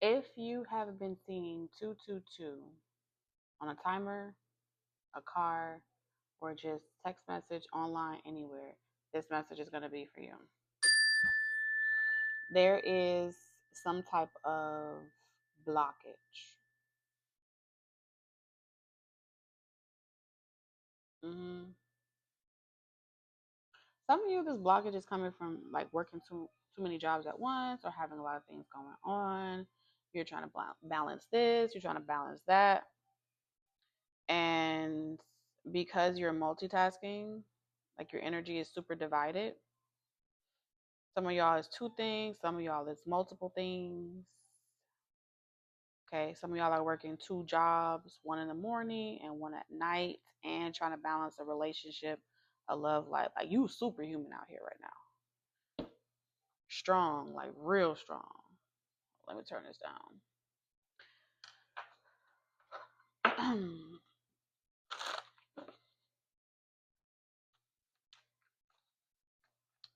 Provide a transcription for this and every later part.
If you have been seeing 222 on a timer, a car, or just text message online anywhere, this message is going to be for you. There is some type of blockage. hmm Some of you, this blockage is coming from like working too many jobs at once or having a lot of things going on. You're trying to balance this, you're trying to balance that. And because you're multitasking, like your energy is super divided. Some of y'all is two things, some of y'all is multiple things. Okay, some of y'all are working two jobs, one in the morning and one at night, and trying to balance a relationship, a love life. Like you superhuman out here right now. Strong, like real strong. Let me turn this down.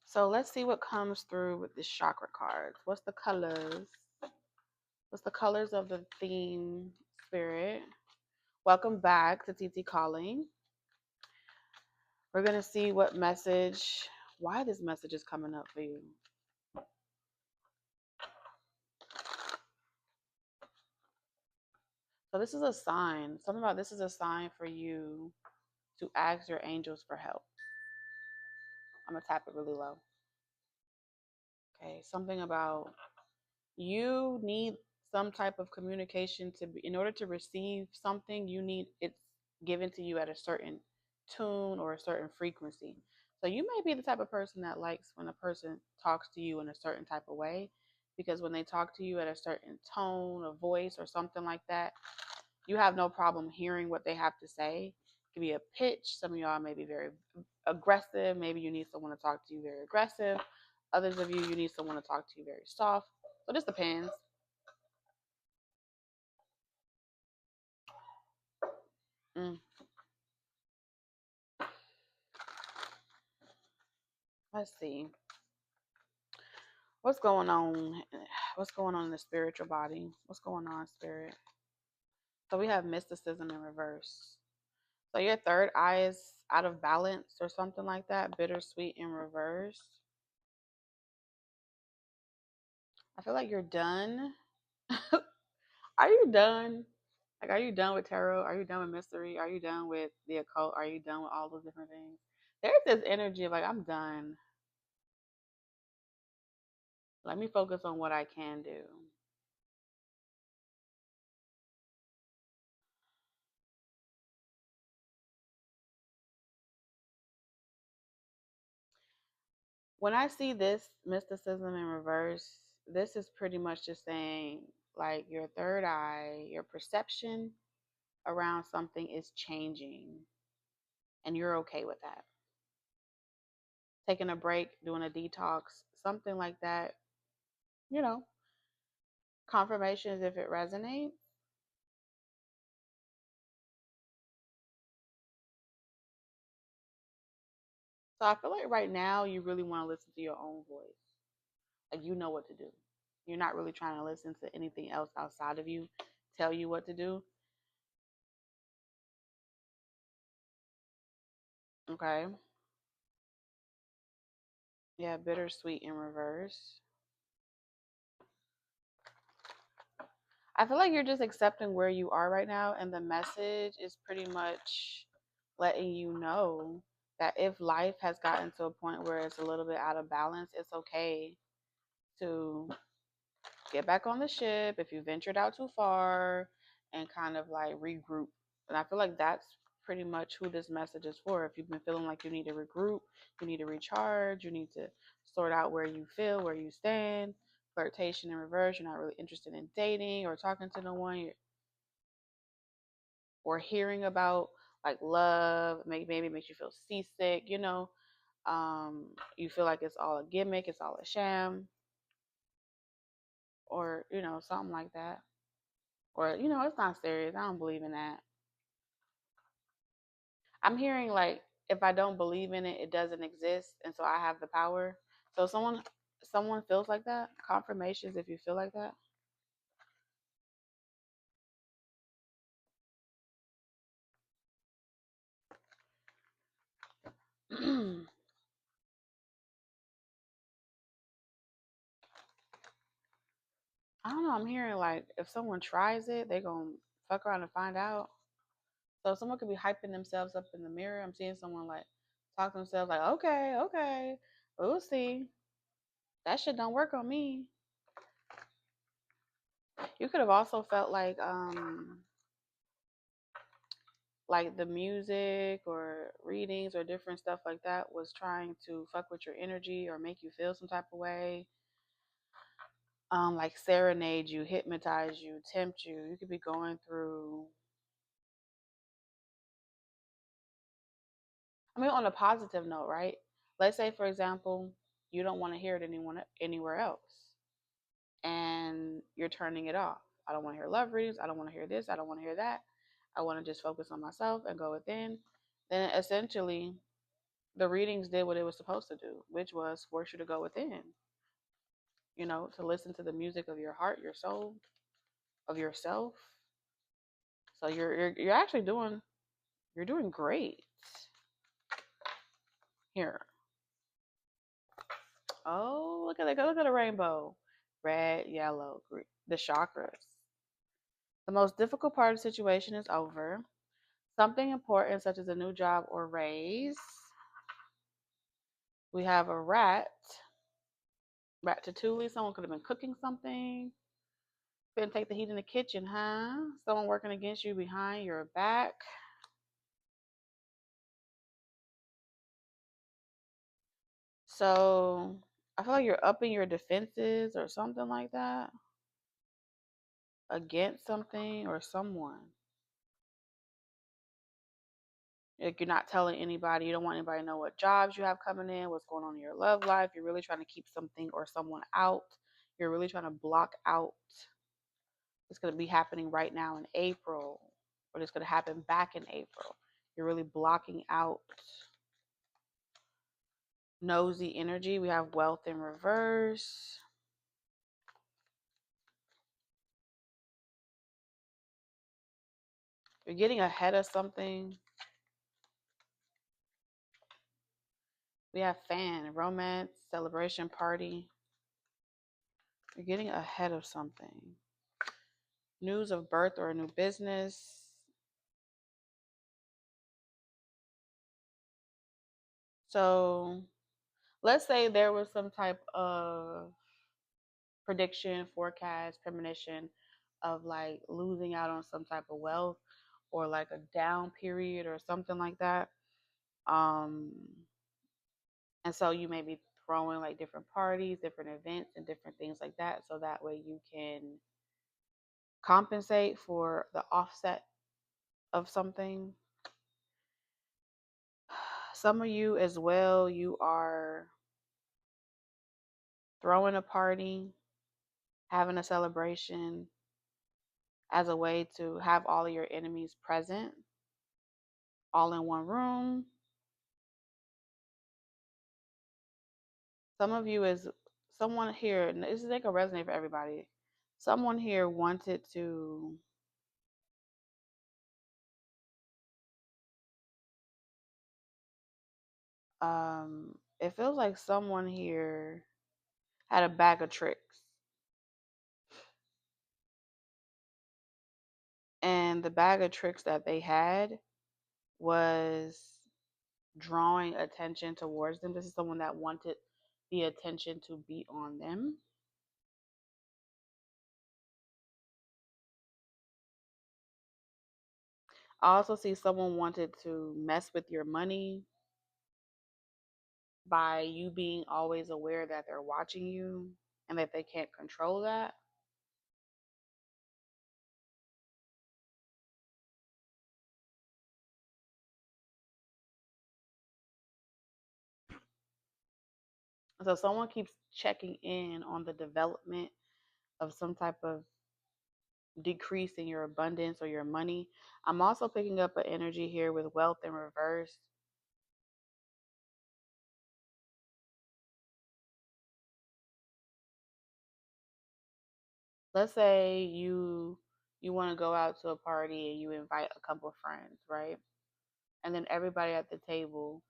So let's see what comes through with this chakra cards. What's the colors? What's the colors of the theme spirit? Welcome back to TT Calling. We're going to see what message, why this message is coming up for you. So this is a sign. Something about this is a sign for you to ask your angels for help. I'm going to tap it really low. Okay, something about you need some type of communication to be, in order to receive something, you need it's given to you at a certain tune or a certain frequency. So you may be the type of person that likes when a person talks to you in a certain type of way, because when they talk to you at a certain tone or voice or something like that, you have no problem hearing what they have to say. It could be a pitch. Some of y'all may be very aggressive. Maybe you need someone to talk to you very aggressive. Others of you, you need someone to talk to you very soft. So this depends. Mm. Let's see. What's going on? What's going on in the spiritual body? What's going on, spirit? So we have mysticism in reverse. So your third eye is out of balance or something like that. Bittersweet in reverse. I feel like you're done. Are you done? Like, are you done with tarot? Are you done with mystery? Are you done with the occult? Are you done with all those different things? There's this energy of like, I'm done. Let me focus on what I can do. When I see this mysticism in reverse, this is pretty much just saying like your third eye, your perception around something is changing and you're okay with that. Taking a break, doing a detox, something like that, you know, confirmations if it resonates. So I feel like right now you really want to listen to your own voice. Like you know what to do. You're not really trying to listen to anything else outside of you tell you what to do. Okay. Yeah, bittersweet in reverse. I feel like you're just accepting where you are right now, and the message is pretty much letting you know that if life has gotten to a point where it's a little bit out of balance, it's okay to get back on the ship if you ventured out too far and kind of like regroup. And I feel like that's pretty much who this message is for. If you've been feeling like you need to regroup, you need to recharge, you need to sort out where you feel, where you stand, flirtation in reverse, you're not really interested in dating or talking to no one, or hearing about like love, maybe makes you feel seasick, you feel like it's all a gimmick, it's all a sham, or something like that. Or it's not serious. I don't believe in that. I'm hearing like if I don't believe in it, it doesn't exist, and so I have the power. So someone feels like that. Confirmations if you feel like that. I don't know. I'm hearing like if someone tries it, they gonna fuck around and find out. So someone could be hyping themselves up in the mirror. I'm seeing someone like talk to themselves like, okay, okay, we'll see. That shit don't work on me. You could have also felt like the music or readings or different stuff like that was trying to fuck with your energy or make you feel some type of way. Like serenade you, hypnotize you, tempt you. You could be going through, I mean, on a positive note, right? Let's say, for example, you don't want to hear it anywhere else, and you're turning it off. I don't want to hear love readings. I don't want to hear this. I don't want to hear that. I want to just focus on myself and go within. Then essentially, the readings did what it was supposed to do, which was force you to go within. To listen to the music of your heart, your soul, of yourself. So you're actually doing great here. Oh, look at the rainbow. Red, yellow, green. The chakras. The most difficult part of the situation is over. Something important, such as a new job or raise. We have a ratatouille. Someone could have been cooking something. Couldn't take the heat in the kitchen, huh? Someone working against you behind your back. So I feel like you're upping your defenses or something like that against something or someone. Like you're not telling anybody. You don't want anybody to know what jobs you have coming in, what's going on in your love life. You're really trying to keep something or someone out. You're really trying to block out. It's going to be happening right now in April, or it's going to happen back in April. You're really blocking out nosy energy. We have wealth in reverse. You're getting ahead of something. We have fan, romance, celebration, party. You're getting ahead of something. News of birth or a new business. So let's say there was some type of prediction, forecast, premonition of like losing out on some type of wealth or like a down period or something like that. Um, and so you may be throwing like different parties, different events, and different things like that. So that way you can compensate for the offset of something. Some of you as well, you are throwing a party, having a celebration as a way to have all of your enemies present, all in one room. Some of you is someone here, this is like a resonate for everybody. Someone here wanted to it feels like someone here had a bag of tricks. And the bag of tricks that they had was drawing attention towards them. This is someone that wanted the attention to be on them. I also see someone wanted to mess with your money by you being always aware that they're watching you and that they can't control that. So someone keeps checking in on the development of some type of decrease in your abundance or your money. I'm also picking up an energy here with wealth in reverse. Let's say you want to go out to a party and you invite a couple of friends, right? And then everybody at the table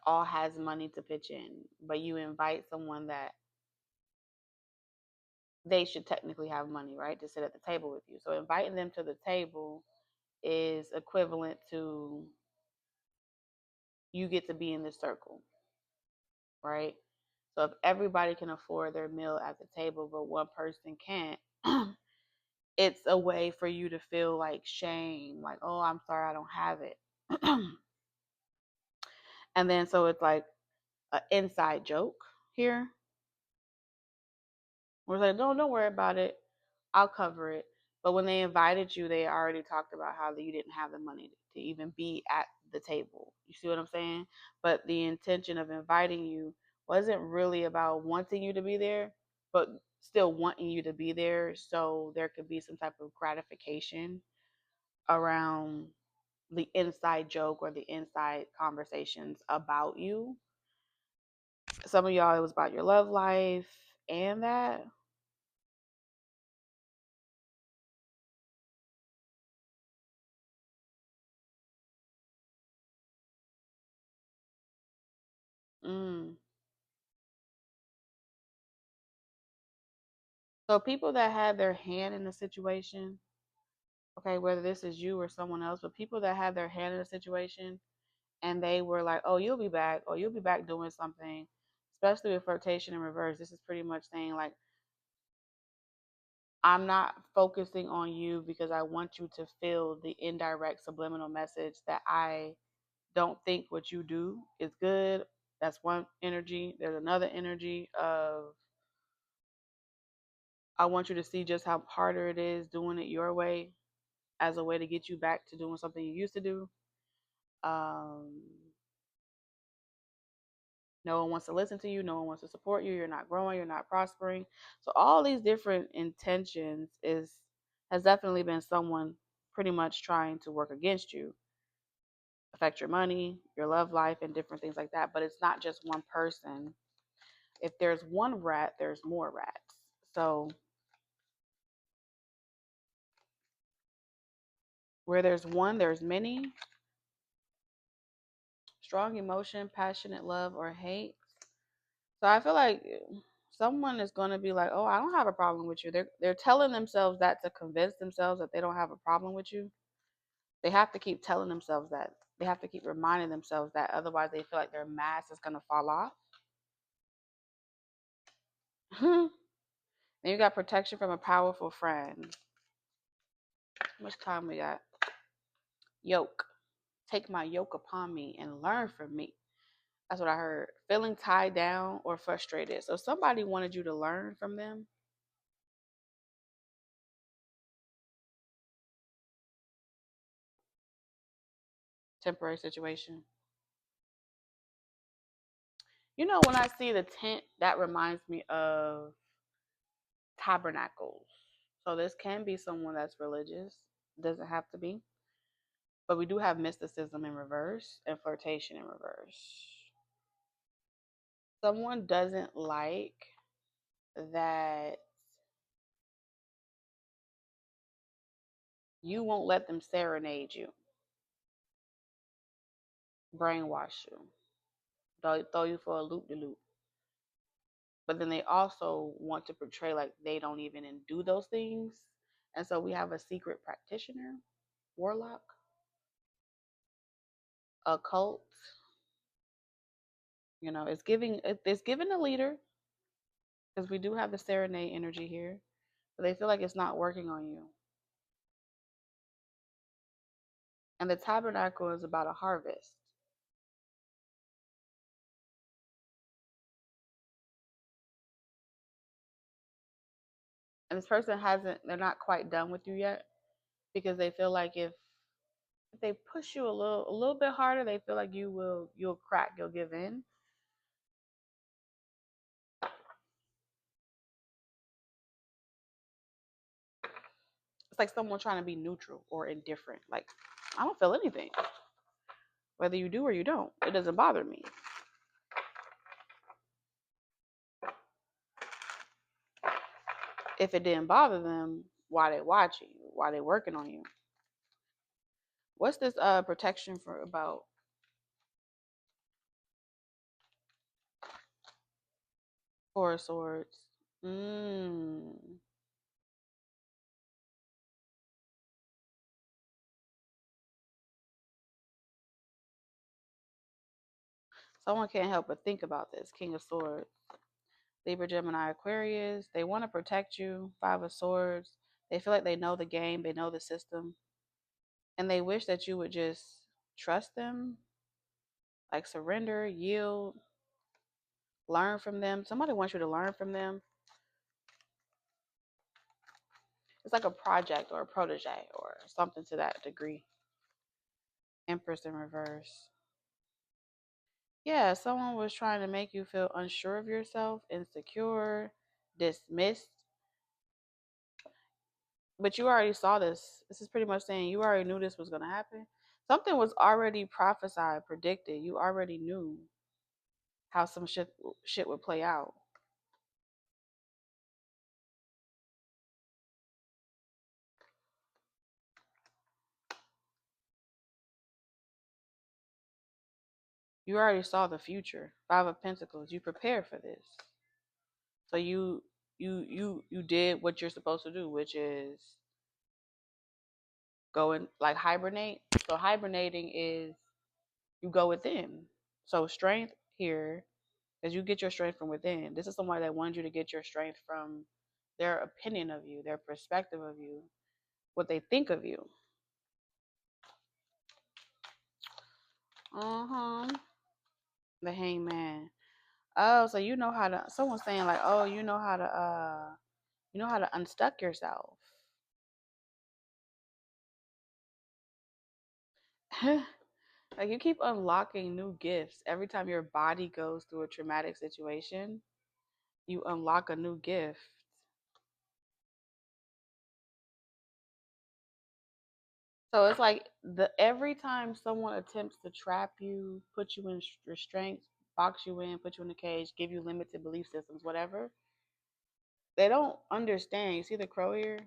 all has money to pitch in, but you invite someone that they should technically have money, right, to sit at the table with you. So inviting them to the table is equivalent to you get to be in this circle, right? So if everybody can afford their meal at the table, but one person can't, it's a way for you to feel like shame, like, oh, I'm sorry, I don't have it. And then so it's like an inside joke here. We're like, no, don't worry about it. I'll cover it. But when they invited you, they already talked about how you didn't have the money to even be at the table. You see what I'm saying? But the intention of inviting you wasn't really about wanting you to be there, but still wanting you to be there so there could be some type of gratification around the inside joke or the inside conversations about you. Some of y'all, it was about your love life and that. Mm. So people that had their hand in the situation, okay, whether this is you or someone else, but people that had their hand in the situation and they were like, oh, you'll be back, or you'll be back doing something, especially with flirtation in reverse. This is pretty much saying, like, I'm not focusing on you because I want you to feel the indirect subliminal message that I don't think what you do is good. That's one energy. There's another energy of I want you to see just how harder it is doing it your way as a way to get you back to doing something you used to do. Um, no one wants to listen to you. No one wants to support you. You're not growing. You're not prospering. So all these different intentions has definitely been someone pretty much trying to work against you, affect your money, your love life, and different things like that. But it's not just one person. If there's one rat, there's more rats. So where there's one, there's many. Strong emotion, passionate love, or hate. So I feel like someone is going to be like, "Oh, I don't have a problem with you." They're telling themselves that to convince themselves that they don't have a problem with you. They have to keep telling themselves that. They have to keep reminding themselves that. Otherwise, they feel like their mask is going to fall off. Then you got protection from a powerful friend. How much time we got? Yoke. Take my yoke upon me and learn from me. That's what I heard. Feeling tied down or frustrated. So somebody wanted you to learn from them. Temporary situation. You know, when I see the tent, that reminds me of tabernacles. So this can be someone that's religious. Doesn't have to be. But we do have mysticism in reverse and flirtation in reverse. Someone doesn't like that you won't let them serenade you, brainwash you, throw you for a loop de loop. But then they also want to portray like they don't even do those things. And so we have a secret practitioner, warlock, occult. You know, it's giving a leader because we do have the serenade energy here, but they feel like it's not working on you. And the tabernacle is about a harvest. And this person they're not quite done with you yet because they feel like if they push you a little bit harder, they feel like you'll crack, you'll give in. It's like someone trying to be neutral or indifferent. Like, I don't feel anything. Whether you do or you don't, it doesn't bother me. If it didn't bother them, why they watching you? Why they working on you? What's this protection for about? Four of Swords. Mm. Someone can't help but think about this. King of Swords. Libra, Gemini, Aquarius. They want to protect you. Five of Swords. They feel like they know the game, they know the system, and they wish that you would just trust them, like surrender, yield, learn from them. Somebody wants you to learn from them. It's like a project or a protege or something to that degree. Empress in reverse. Yeah, someone was trying to make you feel unsure of yourself, insecure, dismissed. But you already saw this. This is pretty much saying you already knew this was going to happen. Something was already prophesied, predicted. You already knew how some shit would play out. You already saw the future. Five of Pentacles. You prepared for this. So you did what you're supposed to do, which is go and like hibernate. So hibernating is you go within. So strength here, because you get your strength from within. This is somebody that wants you to get your strength from their opinion of you, their perspective of you, what they think of you. Uh-huh. The Hangman. Oh, so you know how to, someone's saying like, oh, you know how to unstuck yourself. Like you keep unlocking new gifts. Every time your body goes through a traumatic situation, you unlock a new gift. So it's like the every time someone attempts to trap you, put you in restraints, box you in, put you in a cage, give you limited belief systems, whatever, they don't understand. You see the crow here,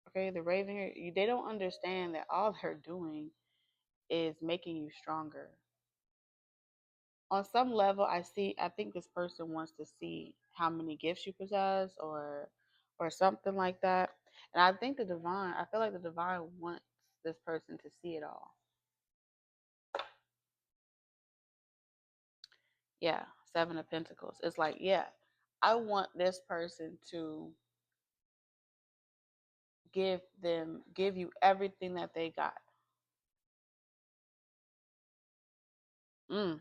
okay, the raven here. They don't understand that all they're doing is making you stronger. On some level, I think this person wants to see how many gifts you possess, or something like that. And I think I feel like the divine wants this person to see it all. Yeah, Seven of Pentacles. It's like, yeah, I want this person to give you everything that they got. Mm.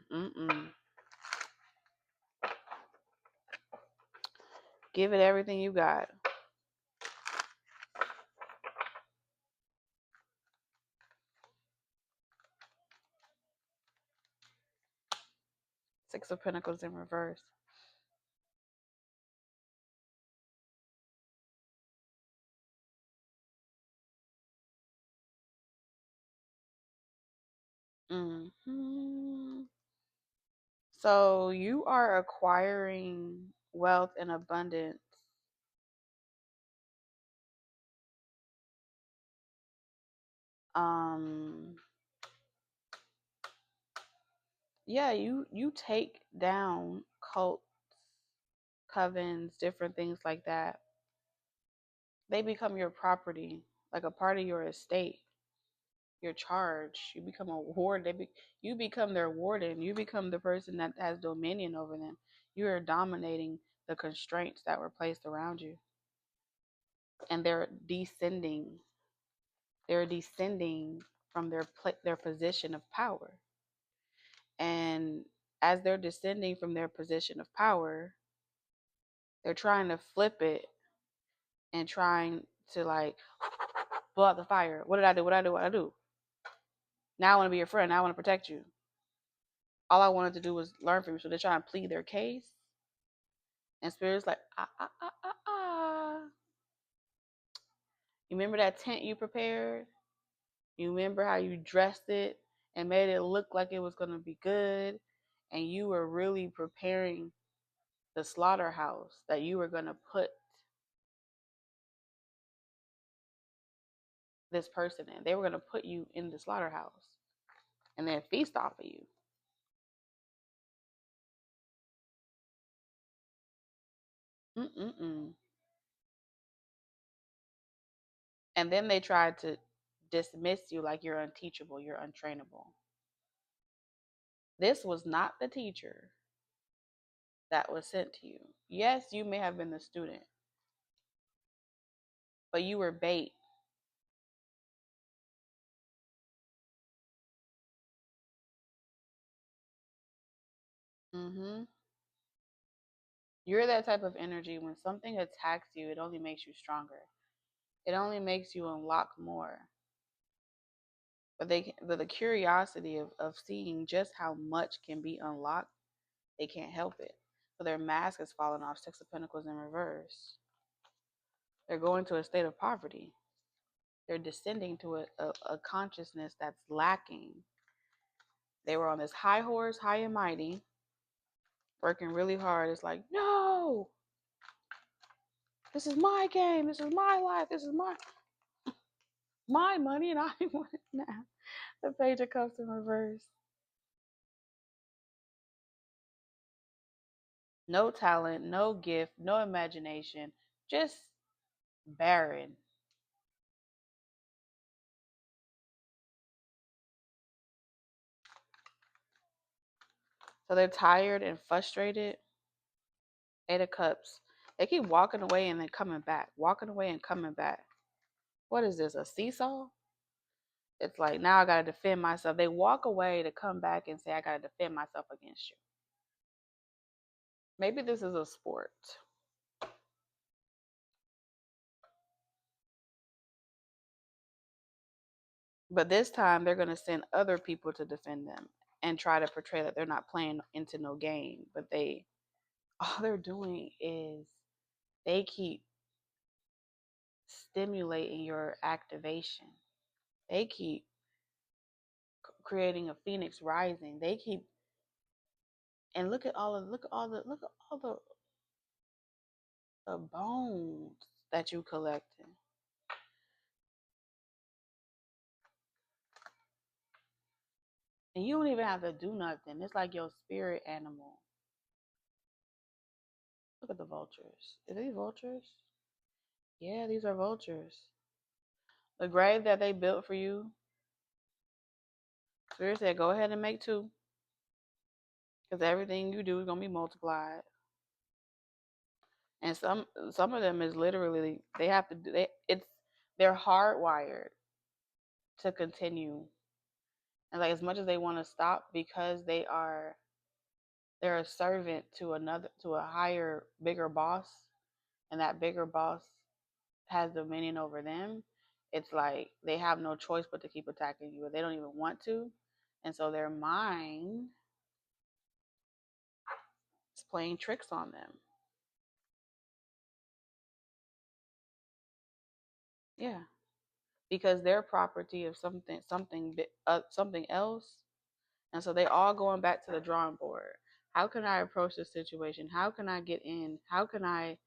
Give it everything you got. Six of Pentacles in reverse. Hmm. So you are acquiring wealth and abundance. Um, yeah, you take down cults, covens, different things like that. They become your property, like a part of your estate, your charge. You become a ward. You become their warden. You become the person that has dominion over them. You are dominating the constraints that were placed around you, and they're descending. They're descending from their position of power, and as they're descending from their position of power, they're trying to flip it and trying to like blow out the fire. What did I do? What did I do? What did I do? Now I want to be your friend. Now I want to protect you. All I wanted to do was learn from you. So they're trying to plead their case. And Spirit's like, ah. You remember that tent you prepared? You remember how you dressed it and made it look like it was going to be good? And you were really preparing the slaughterhouse that you were going to put this person in. They were going to put you in the slaughterhouse and then feast off of you. Mm-mm-mm. And then they tried to dismiss you like you're unteachable, you're untrainable. This was not the teacher that was sent to you. Yes, you may have been the student, but you were bait. Mm-hmm. You're that type of energy. When something attacks you, it only makes you stronger. It only makes you unlock more. But the curiosity of seeing just how much can be unlocked, they can't help it. So their mask is falling off. Six of Pentacles in reverse. They're going to a state of poverty. They're descending to a consciousness that's lacking. They were on this high horse, high and mighty, working really hard. It's like, no, this is my game. This is my life. This is my money, and I want it now. The Page of Cups in reverse. No talent, no gift, no imagination, just barren. So they're tired and frustrated. Eight of Cups. They keep walking away and then coming back, walking away and coming back. What is this, a seesaw? It's like, now I got to defend myself. They walk away to come back and say, I got to defend myself against you. Maybe this is a sport. But this time they're going to send other people to defend them and try to portray that they're not playing into no game. But all they're doing is they keep stimulating your activation. They keep creating a phoenix rising. They keep, and look at all the bones that you collected. And you don't even have to do nothing. It's like your spirit animal. Look at the vultures. Are these vultures? Yeah, these are vultures. The grave that they built for you, Spirit said, go ahead and make two. Because everything you do is gonna be multiplied. And some of them is literally they have to do they're hardwired to continue. And like as much as they want to stop because they're a servant to a higher, bigger boss, and that bigger boss has dominion over them, it's like they have no choice but to keep attacking you. They don't even want to. And so their mind is playing tricks on them. Yeah. Because they're property of something else. And so they all going back to the drawing board. How can I approach this situation? How can I get in? How can I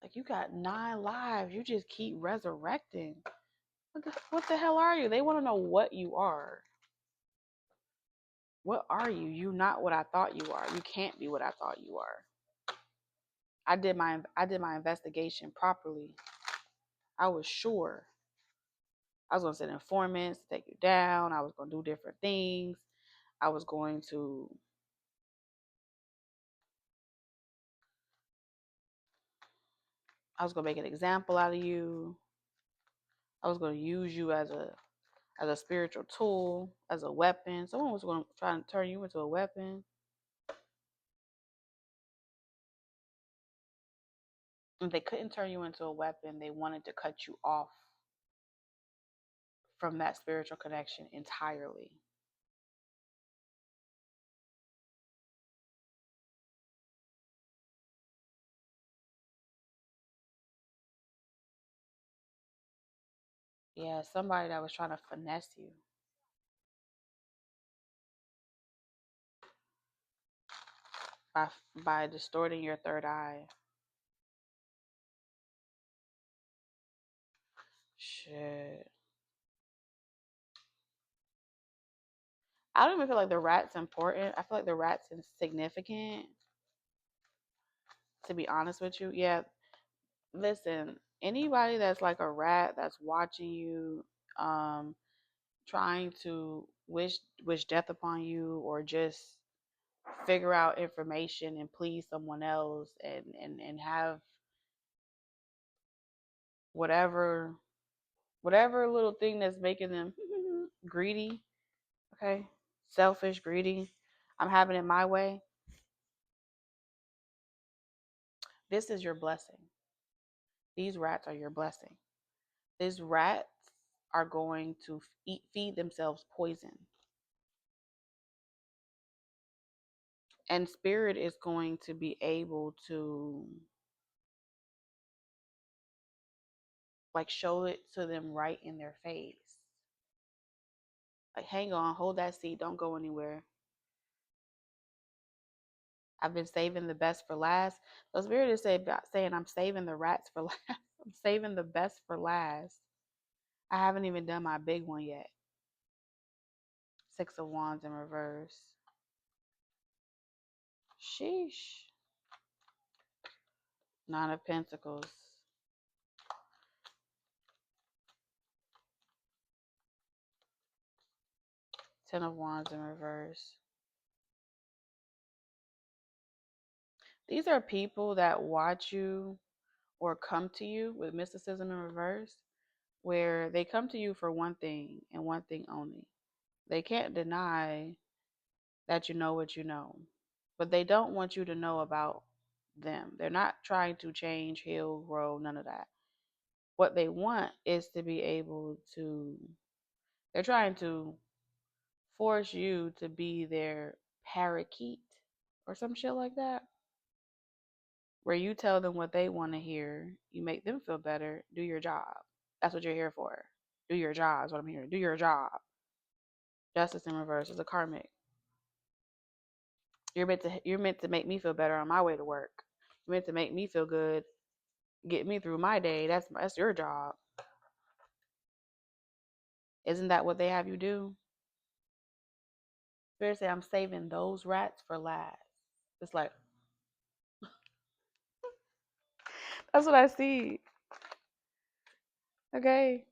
like you got 9 lives. You just keep resurrecting. What the hell are you? They want to know what you are. What are you? You not what I thought you are. You can't be what I thought you are. I did my investigation properly. I was sure. I was gonna send informants to take you down. I was gonna do different things. I was going to I was gonna make an example out of you. I was gonna use you as a spiritual tool, as a weapon. Someone was gonna try and turn you into a weapon. If they couldn't turn you into a weapon, they wanted to cut you off from that spiritual connection entirely. Yeah, somebody that was trying to finesse you by by distorting your third eye. Shit. I don't even feel like the rat's important. I feel like the rat's insignificant, to be honest with you. Yeah, listen, anybody that's like a rat that's watching you, um, trying to wish death upon you, or just figure out information and please someone else, and have whatever little thing that's making them greedy, okay? Selfish, greedy. I'm having it my way. This is your blessing. These rats are your blessing. These rats are going to feed themselves poison. And spirit is going to be able to like show it to them right in their face. Like, hang on, hold that seat, don't go anywhere. I've been saving the best for last. So spirit is saying I'm saving the rats for last. I'm saving the best for last. I haven't even done my big one yet. Six of Wands in reverse. Sheesh. Nine of Pentacles. Ten of Wands in reverse. These are people that watch you or come to you with mysticism in reverse, where they come to you for one thing and one thing only. They can't deny that you know what you know, but they don't want you to know about them. They're not trying to change, heal, grow, none of that. What they want is to be able to, they're trying to force you to be their parakeet or some shit like that, where you tell them what they want to hear, you make them feel better, do your job. That's what you're here for. Do your job is what I'm hearing. Do your job. Justice in reverse is a karmic. You're meant to make me feel better on my way to work. You're meant to make me feel good, get me through my day. That's your job. Isn't that what they have you do? Spirit say I'm saving those rats for last. It's like that's what I see. Okay.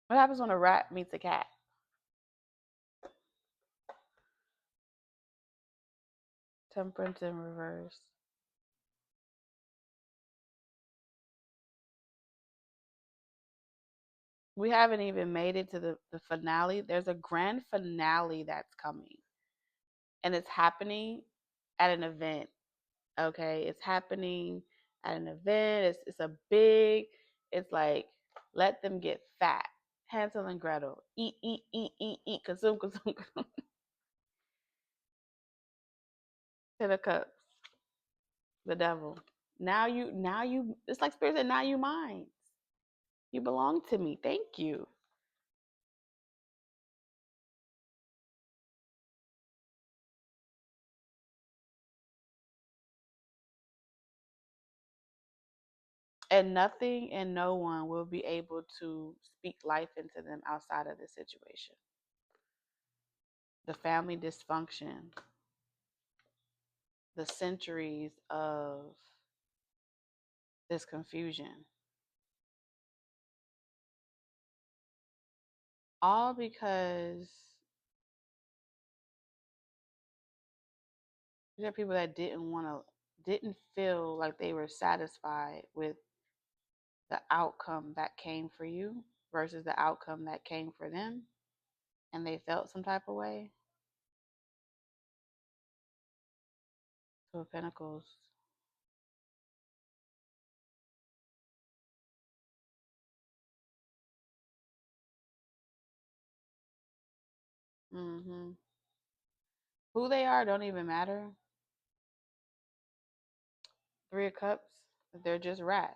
What happens when a rat meets a cat? Temperance in reverse. We haven't even made it to the finale. There's a grand finale that's coming. And it's happening at an event. Okay. It's happening at an event. It's a big, it's like, let them get fat. Hansel and Gretel. Eat, eat, eat, eat, eat, consume, consume, consume. Ten of Cups. The devil. Now you, it's like Spirit said, now you mine. You belong to me. Thank you. And nothing and no one will be able to speak life into them outside of this situation. The family dysfunction, the centuries of this confusion, all because there are people that didn't feel like they were satisfied with the outcome that came for you versus the outcome that came for them, and they felt some type of way. Two of Pentacles. Mm-hmm. Who they are don't even matter. Three of Cups. They're just rats.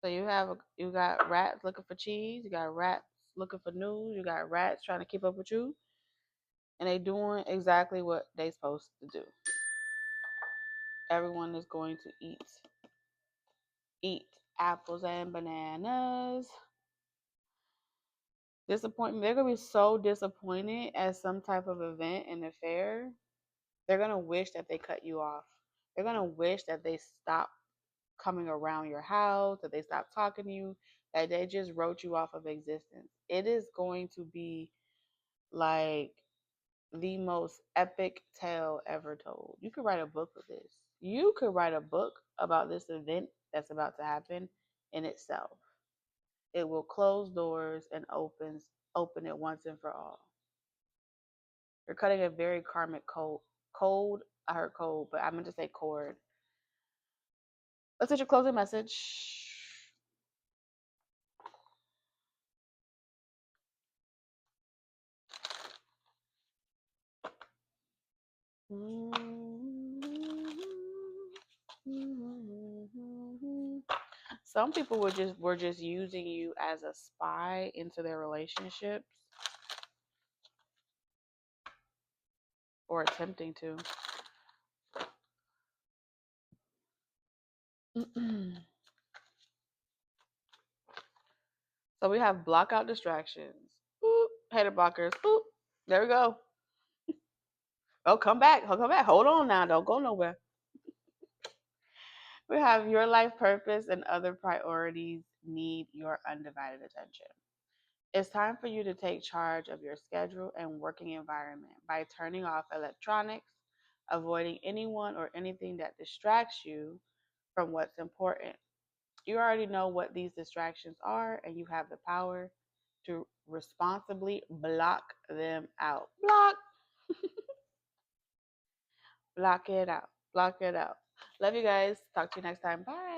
So you got rats looking for cheese. You got rats looking for news. You got rats trying to keep up with you, and they doing exactly what they supposed to do. Everyone is going to eat apples and bananas. Disappointment. They're gonna be so disappointed at some type of event and affair. They're gonna wish that they cut you off. They're gonna wish that they stopped coming around your house, that they stopped talking to you, that they just wrote you off of existence. It is going to be like the most epic tale ever told. You could write a book of this. You could write a book about this event that's about to happen in itself. It will close doors and open it once and for all. You're cutting a very karmic code. Cold, I heard cold, but I meant to say cord. Let's get your closing message. Some people were just using you as a spy into their relationships or attempting to. So we have block out distractions. Boop, hater blockers. Boop. There we go. Oh, come back. Oh, come back. Hold on now. Don't go nowhere. We have your life purpose and other priorities need your undivided attention. It's time for you to take charge of your schedule and working environment by turning off electronics, avoiding anyone or anything that distracts you from what's important. You already know what these distractions are, and you have the power to responsibly block them out. Block it out. Block it out. Love you guys. Talk to you next time. Bye.